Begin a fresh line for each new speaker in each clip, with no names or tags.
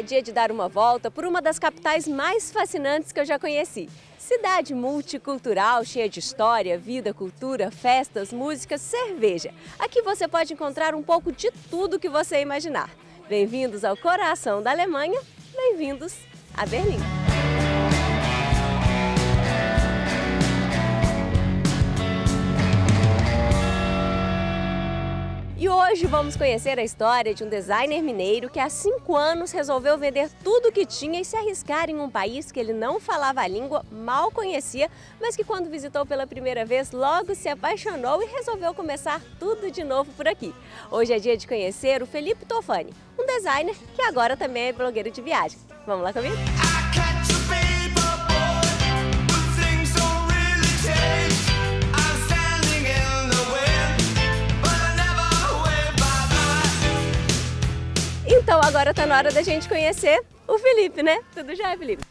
dia de dar uma volta por uma das capitais mais fascinantes que eu já conheci. Cidade multicultural, cheia de história, vida, cultura, festas, músicas, cerveja. Aqui você pode encontrar um pouco de tudo que você imaginar. Bem-vindos ao coração da Alemanha, bem-vindos a Berlim. E hoje vamos conhecer a história de um designer mineiro que há 5 anos resolveu vender tudo o que tinha e se arriscar em um país que ele não falava a língua, mal conhecia, mas que quando visitou pela primeira vez logo se apaixonou e resolveu começar tudo de novo por aqui. Hoje é dia de conhecer o Felipe Tofani, um designer que agora também é blogueiro de viagem. Vamos lá comigo? Então agora está na hora da gente conhecer o Felipe, né? Tudo já, Felipe?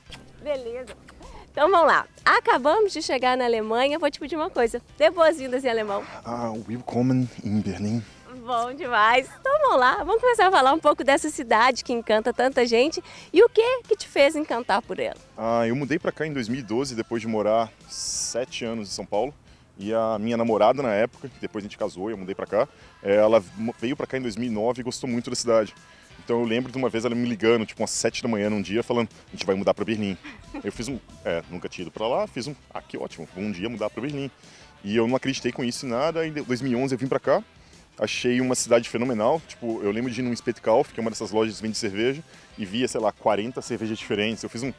Beleza. Então vamos lá. Acabamos de chegar na Alemanha. Vou te pedir uma coisa. Dê boas-vindas em alemão.
Willkommen in Berlin.
Bom demais. Então vamos lá. Vamos começar a falar um pouco dessa cidade que encanta tanta gente. E o que te fez encantar por ela?
Eu mudei para cá em 2012, depois de morar 7 anos em São Paulo. E a minha namorada na época, que depois a gente casou e eu mudei para cá, ela veio para cá em 2009 e gostou muito da cidade. Então eu lembro de uma vez ela me ligando, tipo umas 7 da manhã num dia, falando, a gente vai mudar para Berlim. Eu fiz nunca tinha ido para lá, fiz que ótimo, um dia mudar para Berlim. E eu não acreditei com isso em nada, em 2011 eu vim para cá, achei uma cidade fenomenal, tipo, eu lembro de ir num Spetkauf, que é uma dessas lojas que vende cerveja, e via, sei lá, 40 cervejas diferentes, eu fiz é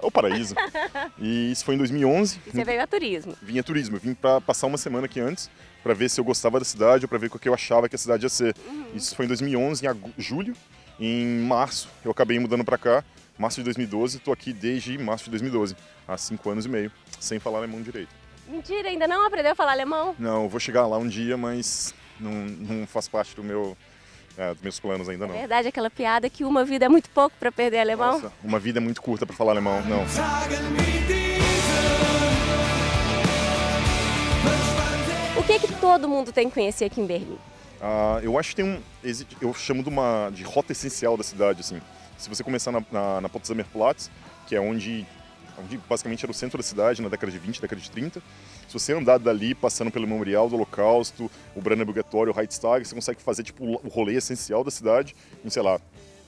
o paraíso. E isso foi em 2011.
E você veio a turismo?
Vim a turismo, eu vim para passar uma semana aqui antes, para ver se eu gostava da cidade ou para ver o que eu achava que a cidade ia ser. Isso foi em 2011, em julho. Em março, eu acabei mudando para cá, março de 2012. Estou aqui desde março de 2012, há 5 anos e meio, sem falar alemão direito.
Mentira, ainda não aprendeu a falar alemão?
Não, eu vou chegar lá um dia, mas não faz parte dos meus planos ainda não.
É verdade aquela piada que uma vida é muito pouco para perder alemão?
Nossa, uma vida é muito curta para falar alemão, não.
O que todo mundo tem que conhecer aqui em Berlim?
Eu acho que eu chamo de rota essencial da cidade, assim. Se você começar na Potsdamer Platz, que é onde basicamente era o centro da cidade na década de 20, década de 30, se você andar dali, passando pelo Memorial do Holocausto, o Brandenburger Tor, o Reichstag, você consegue fazer tipo o rolê essencial da cidade em, sei lá,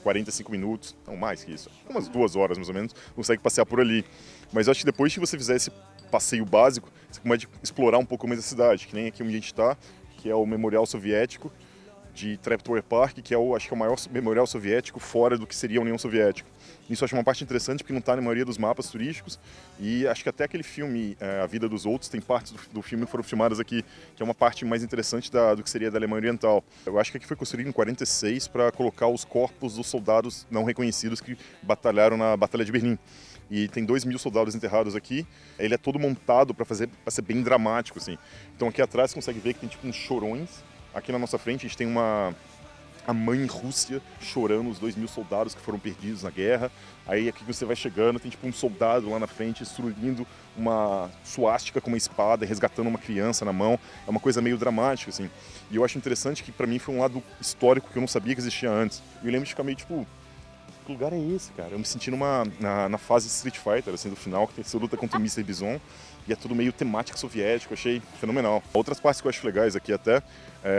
45 minutos, não mais que isso, umas 2 horas mais ou menos, consegue passear por ali. Mas eu acho que depois que você fizer esse passeio básico, você começa a explorar um pouco mais a cidade, que nem aqui onde a gente está, que é o Memorial Soviético de Treptower Park, que acho que é o maior memorial soviético fora do que seria a União Soviética. Isso eu acho uma parte interessante porque não está na maioria dos mapas turísticos e acho que até aquele filme A Vida dos Outros tem partes do filme que foram filmadas aqui, que é uma parte mais interessante do que seria da Alemanha Oriental. Eu acho que aqui foi construído em 46 para colocar os corpos dos soldados não reconhecidos que batalharam na Batalha de Berlim. E tem 2.000 soldados enterrados aqui. Ele é todo montado para ser bem dramático, assim. Então aqui atrás você consegue ver que tem tipo uns chorões. Aqui na nossa frente a gente tem a mãe Rússia chorando os 2.000 soldados que foram perdidos na guerra. Aí aqui você vai chegando, tem tipo um soldado lá na frente destruindo uma suástica com uma espada e resgatando uma criança na mão. É uma coisa meio dramática, assim. E eu acho interessante que para mim foi um lado histórico que eu não sabia que existia antes. E eu lembro de ficar meio tipo, que lugar é esse, cara? Eu me senti na fase Street Fighter, assim, do final, que você luta contra o Mr. Bison. E é tudo meio temático soviético, achei fenomenal. Outras partes que eu acho legais aqui até,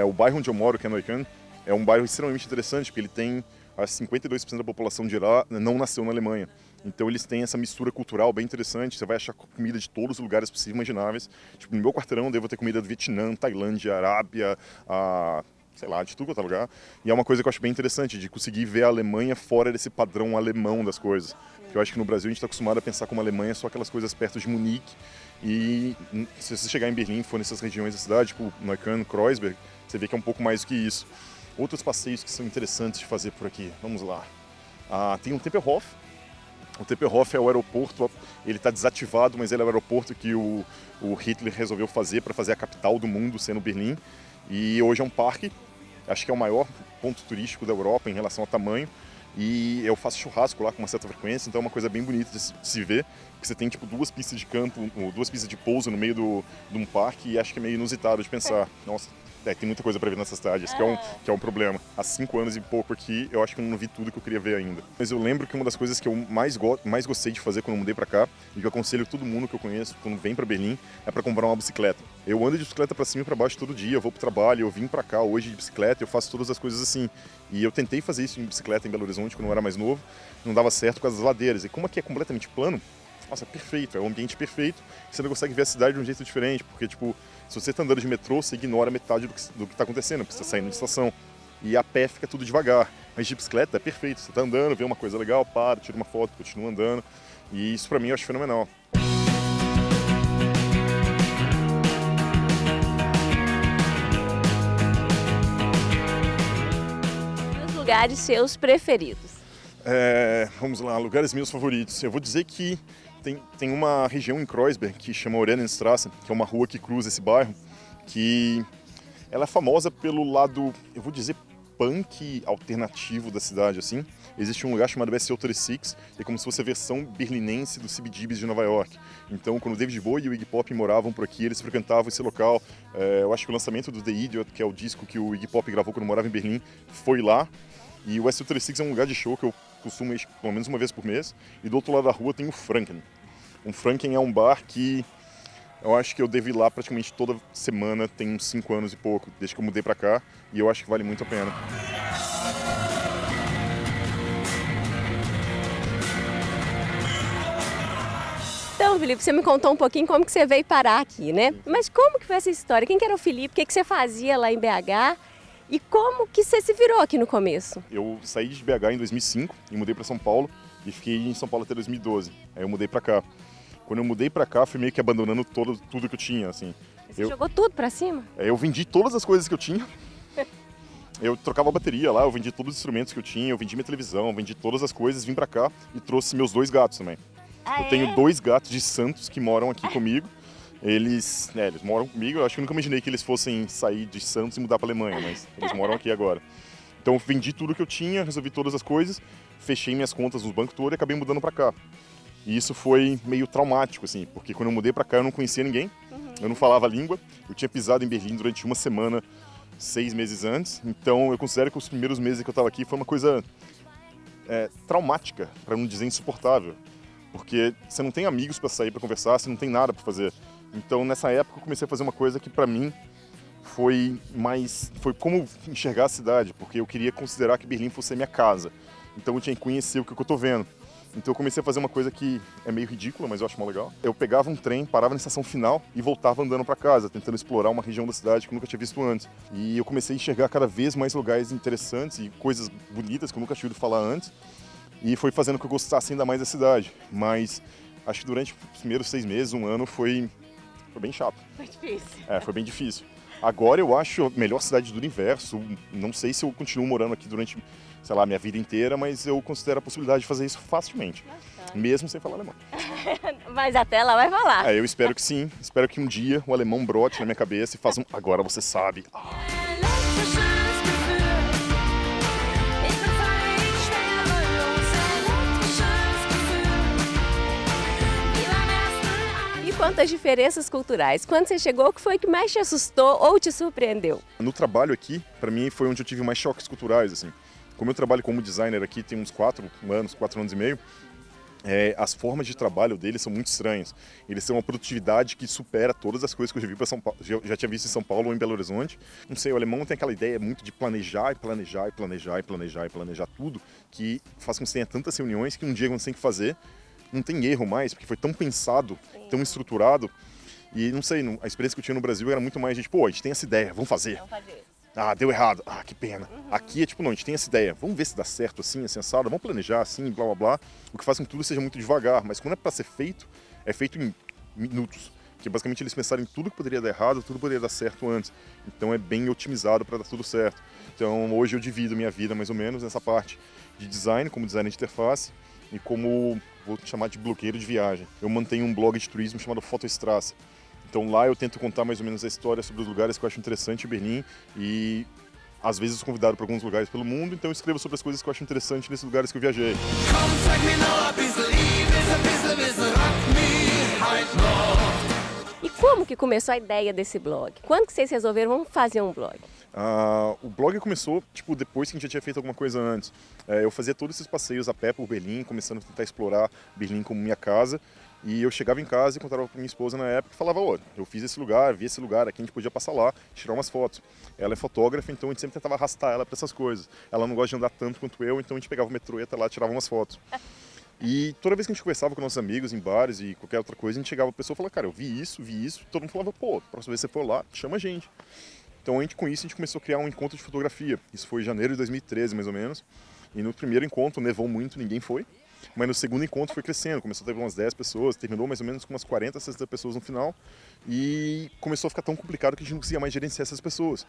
o bairro onde eu moro, que é Neukölln, é um bairro extremamente interessante, porque ele tem 52% da população de lá não nasceu na Alemanha. Então eles têm essa mistura cultural bem interessante, você vai achar comida de todos os lugares possíveis e imagináveis. Tipo, no meu quarteirão eu devo ter comida do Vietnã, Tailândia, Arábia, sei lá, de tudo quanto é lugar. E é uma coisa que eu acho bem interessante, de conseguir ver a Alemanha fora desse padrão alemão das coisas. Porque eu acho que no Brasil a gente está acostumado a pensar como a Alemanha só aquelas coisas perto de Munique. E se você chegar em Berlim, for nessas regiões da cidade, tipo Neukölln, Kreuzberg, você vê que é um pouco mais do que isso. Outros passeios que são interessantes de fazer por aqui, vamos lá. Tem o Tempelhof. O Tempelhof é o aeroporto, ele está desativado, mas ele é o aeroporto que o Hitler resolveu fazer para fazer a capital do mundo, sendo Berlim. E hoje é um parque, acho que é o maior ponto turístico da Europa em relação ao tamanho. E eu faço churrasco lá com uma certa frequência, então é uma coisa bem bonita de se ver. Porque você tem tipo 2 pistas de campo, 2 pistas de pouso no meio de um parque e acho que é meio inusitado de pensar. Nossa, tem muita coisa para ver nessa cidade, isso que é um problema. Há 5 anos e pouco aqui, eu acho que eu não vi tudo que eu queria ver ainda. Mas eu lembro que uma das coisas que eu mais gostei de fazer quando eu mudei para cá, e que eu aconselho todo mundo que eu conheço quando vem para Berlim, é para comprar uma bicicleta. Eu ando de bicicleta para cima e para baixo todo dia, eu vou pro trabalho, eu vim para cá hoje de bicicleta, eu faço todas as coisas assim. E eu tentei fazer isso em bicicleta em Belo Horizonte quando eu era mais novo, não dava certo por causa das ladeiras. E como aqui é completamente plano, nossa, é perfeito, é um ambiente perfeito, você não consegue ver a cidade de um jeito diferente, porque, tipo, se você tá andando de metrô, você ignora metade do que tá acontecendo, porque você tá saindo de estação. E a pé fica tudo devagar. Mas de bicicleta é perfeito, você tá andando, vê uma coisa legal, para, tira uma foto, continua andando. E isso pra mim eu acho fenomenal.
Os lugares seus preferidos?
Vamos lá, lugares meus favoritos. Eu vou dizer que tem uma região em Kreuzberg que chama Oranienstraße, que é uma rua que cruza esse bairro, que ela é famosa pelo lado, eu vou dizer, punk alternativo da cidade, assim. Existe um lugar chamado SO36, que é como se fosse a versão berlinense do CBGBs de Nova York. Então, quando o David Bowie e o Iggy Pop moravam por aqui, eles frequentavam esse local. Eu acho que o lançamento do The Idiot, que é o disco que o Iggy Pop gravou quando morava em Berlim, foi lá. E o SO36 é um lugar de show que eu costumo ir pelo menos uma vez por mês. E do outro lado da rua tem o Franken. O Franken é um bar que eu acho que eu devo ir lá praticamente toda semana, tem uns 5 anos e pouco, desde que eu mudei pra cá. E eu acho que vale muito a pena.
Então, Felipe, você me contou um pouquinho como que você veio parar aqui, né? Mas como que foi essa história? Quem que era o Felipe? O que você fazia lá em BH? E como que você se virou aqui no começo?
Eu saí de BH em 2005 e mudei para São Paulo e fiquei em São Paulo até 2012. Aí eu mudei para cá. Quando eu mudei para cá, fui meio que abandonando tudo que eu tinha, assim.
Você jogou tudo para cima?
Eu vendi todas as coisas que eu tinha. Eu trocava a bateria lá, eu vendi todos os instrumentos que eu tinha, eu vendi minha televisão, eu vendi todas as coisas, vim para cá e trouxe meus 2 gatos também. Eu tenho 2 gatos de Santos que moram aqui comigo. Eles moram comigo, eu acho que eu nunca imaginei que eles fossem sair de Santos e mudar para Alemanha, mas eles moram aqui agora. Então eu vendi tudo que eu tinha, resolvi todas as coisas, fechei minhas contas nos bancos todos e acabei mudando para cá. E isso foi meio traumático, assim, porque quando eu mudei para cá eu não conhecia ninguém, eu não falava a língua, eu tinha pisado em Berlim durante uma semana, 6 meses antes, então eu considero que os primeiros meses que eu estava aqui foi uma coisa traumática, para não dizer insuportável. Porque você não tem amigos para sair, para conversar, você não tem nada para fazer. Então, nessa época, eu comecei a fazer uma coisa que, para mim, foi como enxergar a cidade, porque eu queria considerar que Berlim fosse a minha casa. Então, eu tinha que conhecer o que eu estou vendo. Então, eu comecei a fazer uma coisa que é meio ridícula, mas eu acho mó legal. Eu pegava um trem, parava na estação final e voltava andando para casa, tentando explorar uma região da cidade que eu nunca tinha visto antes. E eu comecei a enxergar cada vez mais lugares interessantes e coisas bonitas que eu nunca tinha ouvido falar antes. E foi fazendo que eu gostasse ainda mais da cidade. Mas acho que durante os primeiros 6 meses, 1 ano, foi bem chato.
Foi difícil.
Foi bem difícil. Agora eu acho a melhor cidade do universo. Não sei se eu continuo morando aqui durante, sei lá, minha vida inteira, mas eu considero a possibilidade de fazer isso facilmente. Nossa. Mesmo sem falar alemão.
Mas até lá vai falar.
Eu espero que sim. Espero que um dia o alemão brote na minha cabeça e faça agora você sabe.
Quanto às diferenças culturais, quando você chegou, o que foi que mais te assustou ou te surpreendeu?
No trabalho aqui, para mim, foi onde eu tive mais choques culturais, assim. Como eu trabalho como designer aqui, tem uns 4 anos e meio, as formas de trabalho deles são muito estranhas. Eles têm uma produtividade que supera todas as coisas que eu já vi para São Paulo, já tinha visto em São Paulo ou em Belo Horizonte. Não sei, o alemão tem aquela ideia muito de planejar tudo, que faz com que você tenha tantas reuniões que um dia quando você tem que fazer, não tem erro mais, porque foi tão pensado, tão estruturado. E não sei, a experiência que eu tinha no Brasil era muito mais de, a gente tem essa ideia, vamos fazer. Deu errado, que pena. Aqui é não, a gente tem essa ideia, vamos ver se dá certo assim, assado, vamos planejar assim, blá blá blá. O que faz com que tudo seja muito devagar, mas quando é para ser feito, é feito em minutos. Que basicamente eles pensaram em tudo que poderia dar errado, tudo poderia dar certo antes. Então é bem otimizado para dar tudo certo. Então hoje eu divido minha vida mais ou menos nessa parte de design, como designer de interface, e como, vou chamar de blogueiro de viagem. Eu mantenho um blog de turismo chamado Fotostraße. Então lá eu tento contar mais ou menos a história sobre os lugares que eu acho interessante em Berlim e às vezes sou convidado para alguns lugares pelo mundo, então eu escrevo sobre as coisas que eu acho interessante nesses lugares que eu viajei.
E como que começou a ideia desse blog? Quando que vocês resolveram vamos fazer um blog?
O blog começou depois que a gente já tinha feito alguma coisa antes. Eu fazia todos esses passeios a pé por Berlim, começando a tentar explorar Berlim como minha casa. E eu chegava em casa e contava para minha esposa na época e falava, olha, eu fiz esse lugar, vi esse lugar, aqui a gente podia passar lá, tirar umas fotos. Ela é fotógrafa, então a gente sempre tentava arrastar ela para essas coisas. Ela não gosta de andar tanto quanto eu, então a gente pegava o metrô e até lá tirava umas fotos. E toda vez que a gente conversava com nossos amigos em bares e qualquer outra coisa, a gente chegava a pessoa e falava, cara, eu vi isso, e todo mundo falava, pô, próxima vez que você for lá, chama a gente. Então com isso a gente começou a criar um encontro de fotografia. Isso foi em janeiro de 2013, mais ou menos. E no primeiro encontro nevou muito, ninguém foi. Mas no segundo encontro foi crescendo, começou a ter umas 10 pessoas, terminou mais ou menos com umas 40, 60 pessoas no final. E começou a ficar tão complicado que a gente não conseguia mais gerenciar essas pessoas.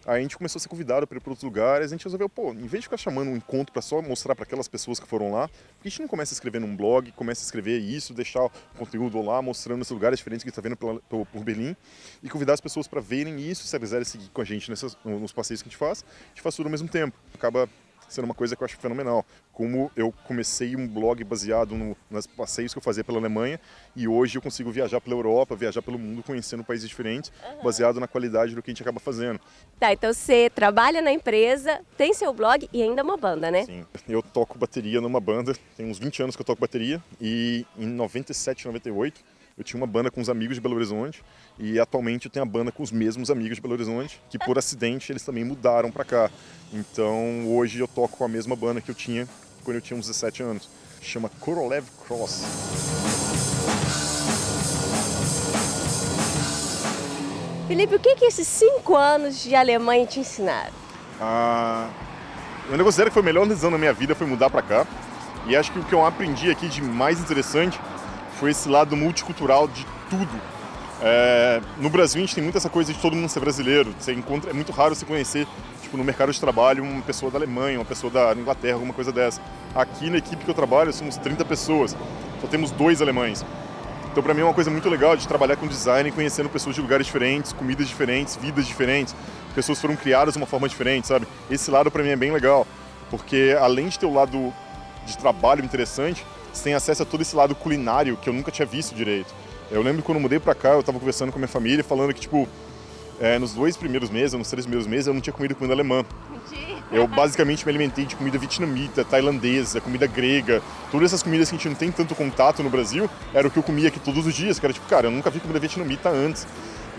Aí a gente começou a ser convidado para ir para outros lugares, a gente resolveu, pô, em vez de ficar chamando um encontro para só mostrar para aquelas pessoas que foram lá, por que a gente não começa a escrever num blog, começa a escrever isso, deixar o conteúdo lá, mostrando esses lugares diferentes que a gente está vendo por Berlim, e convidar as pessoas para verem isso, se elas quiserem seguir com a gente nos passeios que a gente faz tudo ao mesmo tempo. Acaba sendo uma coisa que eu acho fenomenal. Como eu comecei um blog baseado nos passeios que eu fazia pela Alemanha e hoje eu consigo viajar pela Europa, viajar pelo mundo, conhecendo países diferentes, baseado na qualidade do que a gente acaba fazendo.
Tá, então você trabalha na empresa, tem seu blog e ainda uma banda, né?
Sim, eu toco bateria numa banda, tem uns 20 anos que eu toco bateria e em 97, 98 eu tinha uma banda com os amigos de Belo Horizonte e atualmente eu tenho a banda com os mesmos amigos de Belo Horizonte, que por acidente eles também mudaram para cá. Então hoje eu toco com a mesma banda que eu tinha quando eu tinha uns 17 anos. Chama Korolev Cross.
Felipe, o que esses 5 anos de Alemanha te ensinaram?
Eu ainda considero que foi o melhor decisão da minha vida foi mudar para cá. E acho que o que eu aprendi aqui de mais interessante foi esse lado multicultural de tudo. No Brasil a gente tem muito essa coisa de todo mundo ser brasileiro. É muito raro você conhecer, tipo, no mercado de trabalho, uma pessoa da Alemanha, uma pessoa da Inglaterra, alguma coisa dessa. Aqui na equipe que eu trabalho somos 30 pessoas, só temos 2 alemães. Então para mim é uma coisa muito legal de trabalhar com design, conhecendo pessoas de lugares diferentes, comidas diferentes, vidas diferentes. Pessoas foram criadas de uma forma diferente, sabe? Esse lado para mim é bem legal, porque além de ter o lado de trabalho interessante, você tem acesso a todo esse lado culinário que eu nunca tinha visto direito. Eu lembro que quando eu mudei pra cá, eu tava conversando com a minha família, falando que, tipo, nos 2 primeiros meses, nos 3 primeiros meses, eu não tinha comido comida alemã.
Mentira.
Eu basicamente me alimentei de comida vietnamita, tailandesa, comida grega. Todas essas comidas que a gente não tem tanto contato no Brasil, era o que eu comia aqui todos os dias, que era tipo, cara, eu nunca vi comida vietnamita antes.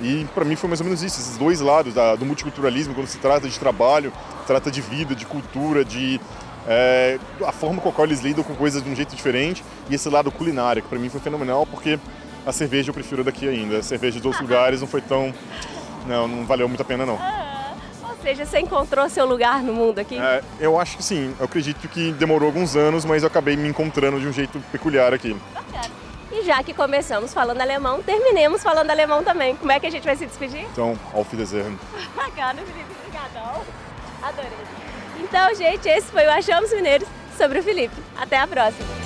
E pra mim foi mais ou menos isso, esses 2 lados do multiculturalismo, quando se trata de trabalho, trata de vida, de cultura, de... a forma com a qual eles lidam com coisas de um jeito diferente, e esse lado culinário, que pra mim foi fenomenal, porque a cerveja eu prefiro daqui ainda. A cerveja de outros lugares não foi tão... Não valeu muito a pena, não.
Ou seja, você encontrou seu lugar no mundo aqui?
Eu acho que sim. Eu acredito que demorou alguns anos, mas eu acabei me encontrando de um jeito peculiar aqui.
Bacana. E já que começamos falando alemão, terminemos falando alemão também. Como é que a gente vai se despedir?
Então, auf Wiedersehen.
Bacana, Felipe. Obrigadão. Adorei. Então, gente, esse foi o Achamos Mineiros sobre o Felipe. Até a próxima.